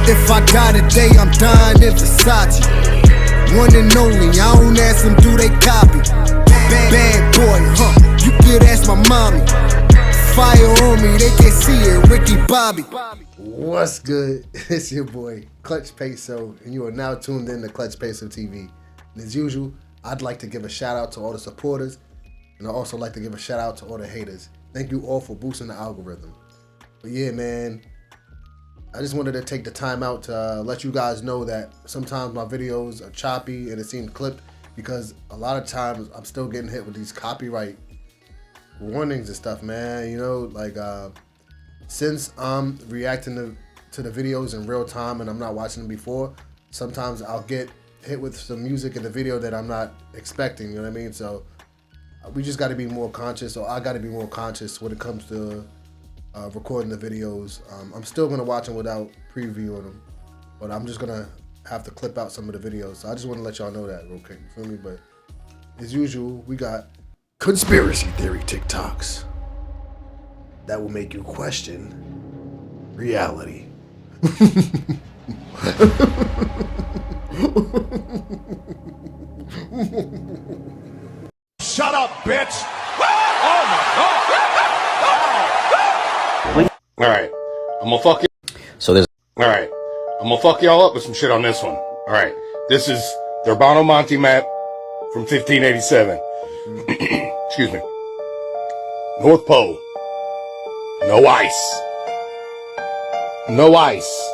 If I die today, I'm dying in Versace. One and only, I don't ask them, do they copy? Bad boy, you could ask my mommy. Fire on me, they can't see it, Ricky Bobby. What's good? It's your boy, Clutch Peso, and you are now tuned in to Clutch Peso TV. And as usual, I'd like to give a shout out to all the supporters, and I'd also like to give a shout out to all the haters. Thank you all for boosting the algorithm. But yeah, man, I just wanted to take the time out to let you guys know that sometimes my videos are choppy and it seems clipped because a lot of times I'm still getting hit with these copyright warnings and stuff, man. You know, like since I'm reacting to the videos in real time and I'm not watching them before, sometimes I'll get hit with some music in the video that I'm not expecting, you know what I mean? So we just got to be more conscious, or I got to be more conscious when it comes to recording the videos. I'm still going to watch them without previewing them, but I'm just going to have to clip out some of the videos. So I just want to let y'all know that real quick, you feel me? But as usual, we got conspiracy theory TikToks that will make you question reality. Shut up, bitch! Oh my god! Alright, I'm gonna fuck you. Alright, I'm gonna fuck y'all up with some shit on this one. Alright, this is the Urbano Monte map from 1587. Excuse me. North Pole. No ice. No ice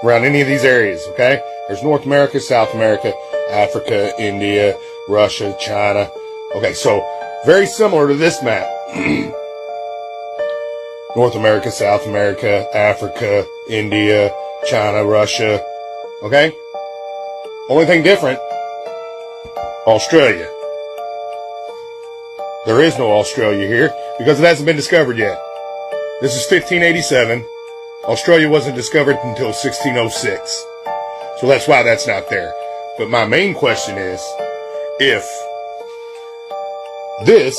around any of these areas, okay? There's North America, South America, Africa, India, Russia, China. Okay, so very similar to this map. North America, South America, Africa, India, China, Russia. Okay? Only thing different, Australia. There is no Australia here because it hasn't been discovered yet. This is 1587. Australia wasn't discovered until 1606. So that's why that's not there. But my main question is, if this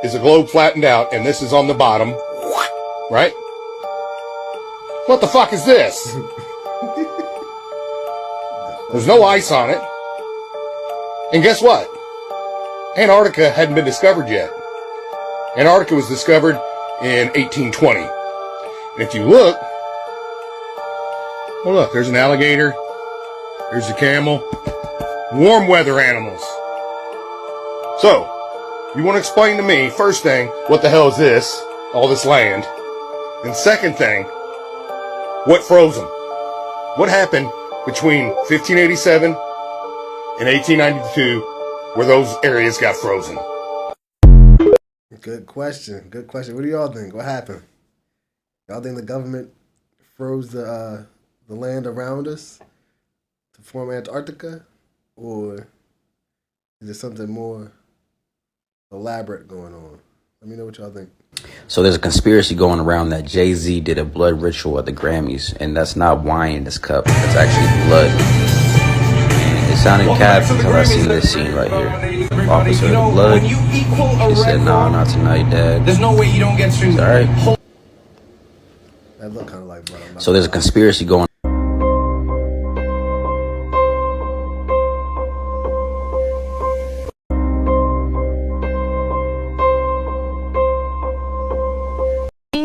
is a globe flattened out and this is on the bottom, right? What the fuck is this? There's no ice on it. And guess what? Antarctica hadn't been discovered yet. Antarctica was discovered in 1820. And if you look, well, look, there's an alligator. There's a camel. Warm weather animals. So, you want to explain to me, first thing, what the hell is this? All this land. And second thing, what froze them? What happened between 1587 and 1892 where those areas got frozen? Good question. Good question. What do y'all think? What happened? Y'all think the government froze the land around us to form Antarctica? Or is there something more elaborate going on? Let me know what y'all think. So there's a conspiracy going around that Jay-Z did a blood ritual at the Grammys, and that's not wine in this cup. That's actually blood. And it sounded cap until I seen this scene right here. Officer of the blood. She said, "No, not tonight, Dad." There's no way you don't get streams. All right. That looked kind of like blood. So there's a conspiracy going.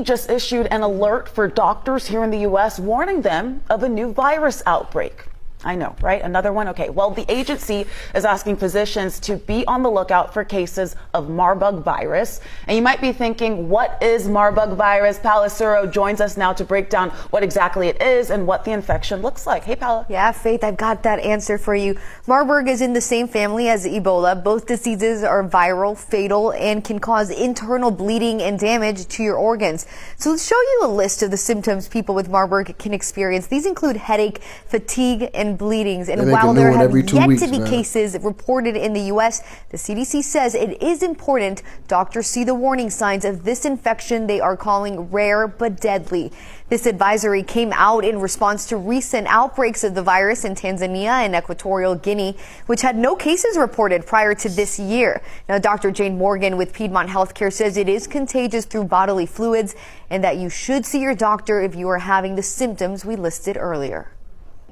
Just issued an alert for doctors here in the U.S. warning them of a new virus outbreak. I know, right? Another one? Okay. Well, the agency is asking physicians to be on the lookout for cases of Marburg virus. And you might be thinking, what is Marburg virus? Paula Suro joins us now to break down what exactly it is and what the infection looks like. Hey, Paula. Yeah, Faith, I've got that answer for you. Marburg is in the same family as Ebola. Both diseases are viral, fatal, and can cause internal bleeding and damage to your organs. So let's show you a list of the symptoms people with Marburg can experience. These include headache, fatigue, and and bleedings. And They make while a new there one have every 2 yet weeks, to be man. cases reported in the U.S., the CDC says it is important doctors see the warning signs of this infection they are calling rare but deadly. This advisory came out in response to recent outbreaks of the virus in Tanzania and Equatorial Guinea, which had no cases reported prior to this year. Now, Dr. Jane Morgan with Piedmont Healthcare says it is contagious through bodily fluids and that you should see your doctor if you are having the symptoms we listed earlier.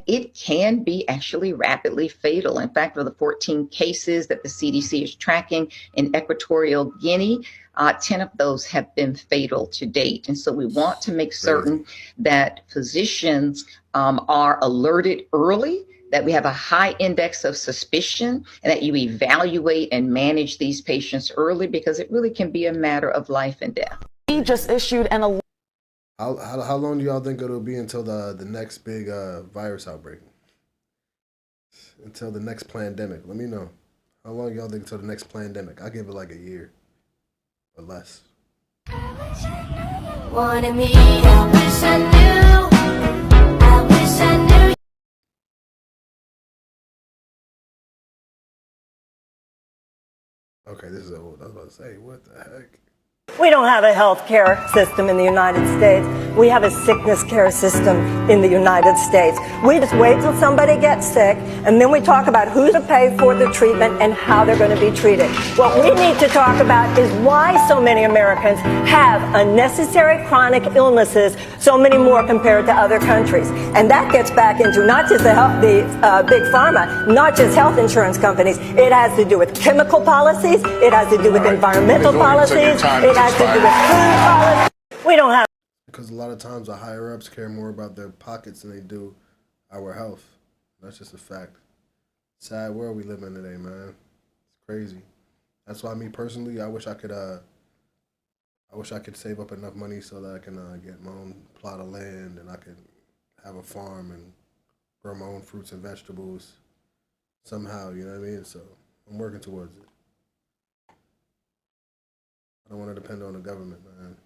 It can be actually rapidly fatal. In fact, of the 14 cases that the CDC is tracking in Equatorial Guinea, 10 of those have been fatal to date. And so we want to make certain that physicians are alerted early, that we have a high index of suspicion, and that you evaluate and manage these patients early, because it really can be a matter of life and death. He just issued an How long do y'all think it'll be until the next big virus outbreak? Until the next pandemic? Let me know. How long y'all think until the next pandemic? I'll give it like a year or less. Wanted me, I wish I knew. I wish I knew. Okay, this is old. I was about to say, what the heck? We don't have a health care system in the United States. We have a sickness care system in the United States. We just wait till somebody gets sick, and then we talk about who's to pay for the treatment and how they're going to be treated. What we need to talk about is why so many Americans have unnecessary chronic illnesses, so many more compared to other countries. And that gets back into not just the big pharma, not just health insurance companies. It has to do with chemical policies. It has to do with environmental policies. It has to do with food policy. We don't have. Because a lot of times the higher ups care more about their pockets than they do our health. That's just a fact. Sad world we live in today, man. It's crazy. That's why me personally, I wish I could save up enough money so that I can get my own plot of land and I could have a farm and grow my own fruits and vegetables somehow, you know what I mean? So I'm working towards it. I don't want to depend on the government, man.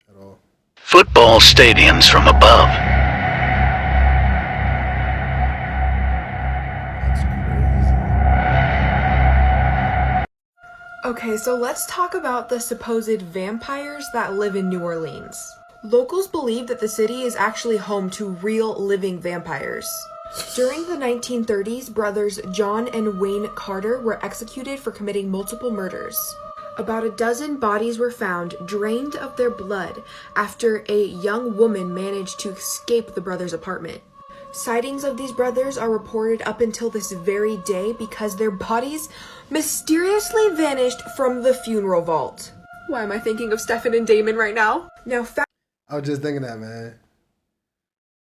At all. Football stadiums from above. That's crazy. Okay, so let's talk about the supposed vampires that live in New Orleans. Locals believe that the city is actually home to real living vampires. During the 1930s, brothers John and Wayne Carter were executed for committing multiple murders. About a dozen bodies were found, drained of their blood, after a young woman managed to escape the brothers' apartment. Sightings of these brothers are reported up until this very day because their bodies mysteriously vanished from the funeral vault. Why am I thinking of Stefan and Damon right now? I was just thinking that, man.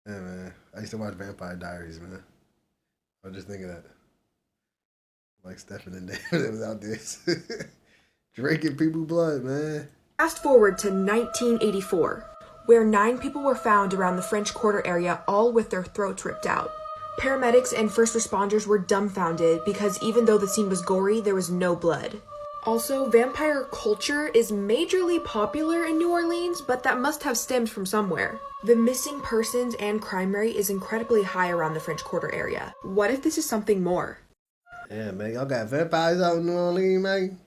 Yeah, man. I used to watch Vampire Diaries, man. I was just thinking that. Like Stefan and Damon, it was out there. Drinking people's blood, man. Fast forward to 1984, where 9 people were found around the French Quarter area, all with their throats ripped out. Paramedics and first responders were dumbfounded because even though the scene was gory, there was no blood. Also, vampire culture is majorly popular in New Orleans, but that must have stemmed from somewhere. The missing persons and crime rate is incredibly high around the French Quarter area. What if this is something more? Yeah, man. Y'all got vampires out in New Orleans, man?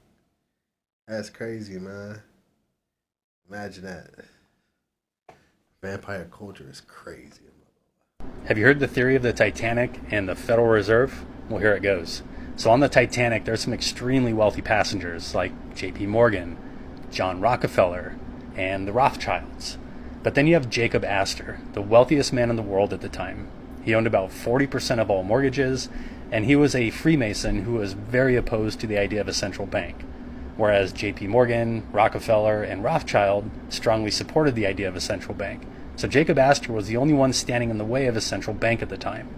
That's crazy, man. Imagine that. Vampire culture is crazy. Have you heard the theory of the Titanic and the Federal Reserve? Well, here it goes. So on the Titanic, there's some extremely wealthy passengers like J.P. Morgan, John Rockefeller, and the Rothschilds. But then you have Jacob Astor, the wealthiest man in the world at the time. He owned about 40% of all mortgages, and he was a Freemason who was very opposed to the idea of a central bank. Whereas J.P. Morgan, Rockefeller, and Rothschild strongly supported the idea of a central bank. So Jacob Astor was the only one standing in the way of a central bank at the time.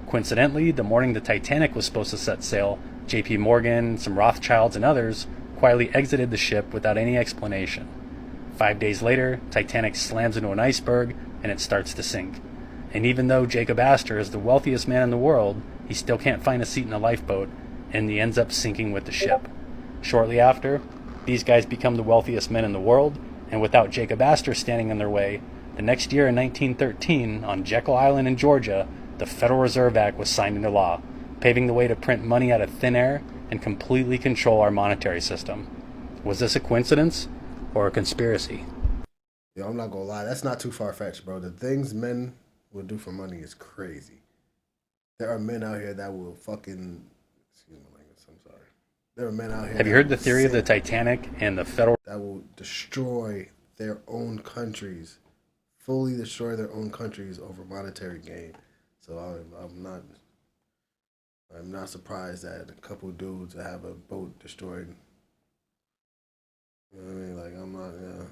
Coincidentally, the morning the Titanic was supposed to set sail, J.P. Morgan, some Rothschilds, and others quietly exited the ship without any explanation. 5 days later, Titanic slams into an iceberg, and it starts to sink. And even though Jacob Astor is the wealthiest man in the world, he still can't find a seat in a lifeboat, and he ends up sinking with the ship. Shortly after, these guys become the wealthiest men in the world, and without Jacob Astor standing in their way, The next year in 1913, on Jekyll Island in Georgia, the Federal Reserve Act was signed into law, paving the way to print money out of thin air and completely control our monetary system. Was this a coincidence or a conspiracy? Yo, I'm not gonna lie, that's not too far-fetched, bro. The things men will do for money is crazy. There are men out here that will fucking... Excuse my language, I'm sorry. There are men out here... Have you heard the theory of the Titanic and the Federal... That will destroy their own countries. Fully destroy their own countries over monetary gain. So I'm not surprised that a couple dudes that have a boat destroyed. You know what I mean? Like, I'm not, yeah.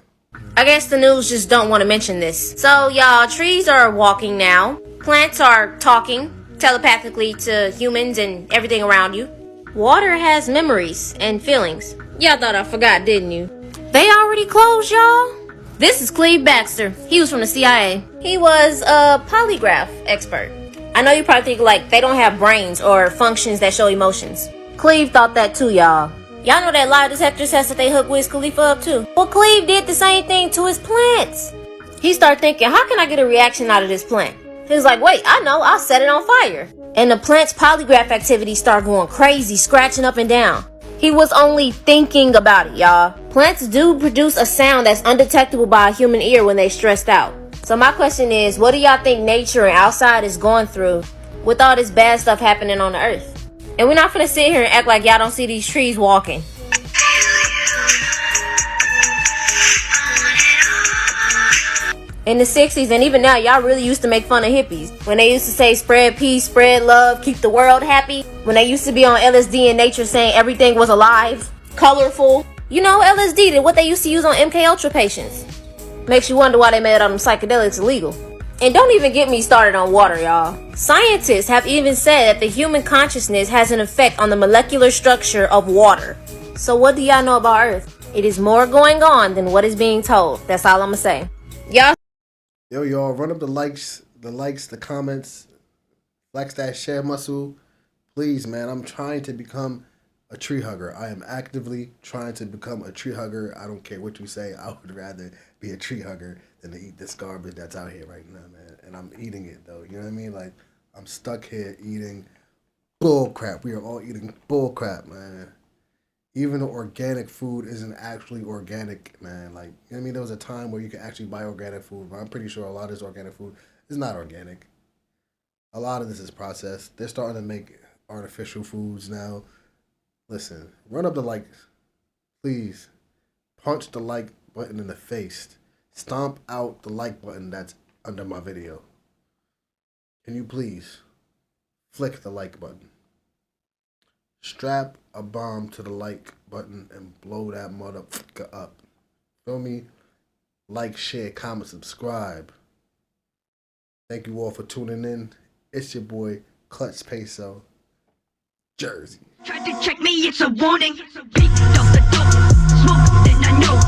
I guess the news just don't want to mention this. So, y'all, trees are walking now. Plants are talking telepathically to humans and everything around you. Water has memories and feelings. Y'all thought I forgot, didn't you? They already closed, y'all. This is Cleve Baxter. He was from the CIA. He was a polygraph expert. I know you probably think, like, they don't have brains or functions that show emotions. Cleve thought that too, y'all. Y'all know that lie detector test that they hooked Wiz Khalifa up to? Well, Cleve did the same thing to his plants. He started thinking, how can I get a reaction out of this plant? He was like, wait, I know, I'll set it on fire. And the plant's polygraph activity started going crazy, scratching up and down. He was only thinking about it, y'all. Plants do produce a sound that's undetectable by a human ear when they stressed out. So my question is, what do y'all think nature and outside is going through with all this bad stuff happening on the earth? And we're not gonna sit here and act like y'all don't see these trees walking. In the 60s and even now, y'all really used to make fun of hippies. When they used to say spread peace, spread love, keep the world happy. When they used to be on LSD in nature saying everything was alive, colorful. You know, LSD, what they used to use on MK Ultra patients. Makes you wonder why they made all them psychedelics illegal. And don't even get me started on water, y'all. Scientists have even said that the human consciousness has an effect on the molecular structure of water. So what do y'all know about Earth? It is more going on than what is being told. That's all I'm gonna say. Y'all, run up the likes, the comments, flex that share muscle. Please, man, I'm trying to become a tree hugger. I am actively trying to become a tree hugger. I don't care what you say. I would rather be a tree hugger than to eat this garbage that's out here right now, man. And I'm eating it, though. You know what I mean? Like, I'm stuck here eating bull crap. We are all eating bull crap, man. Even the organic food isn't actually organic, man. Like, you know what I mean? There was a time where you could actually buy organic food, but I'm pretty sure a lot of this organic food is not organic. A lot of this is processed. They're starting to make artificial foods now. Listen, run up the likes. Please. Punch the like button in the face. Stomp out the like button that's under my video. Can you please flick the like button? Strap a bomb to the like button and blow that motherfucker up. Feel me? Like, share, comment, subscribe. Thank you all for tuning in. It's your boy, Clutch Peso, Jersey. Tried to check me, it's a warning. Picked up the dope, smoke, then I know.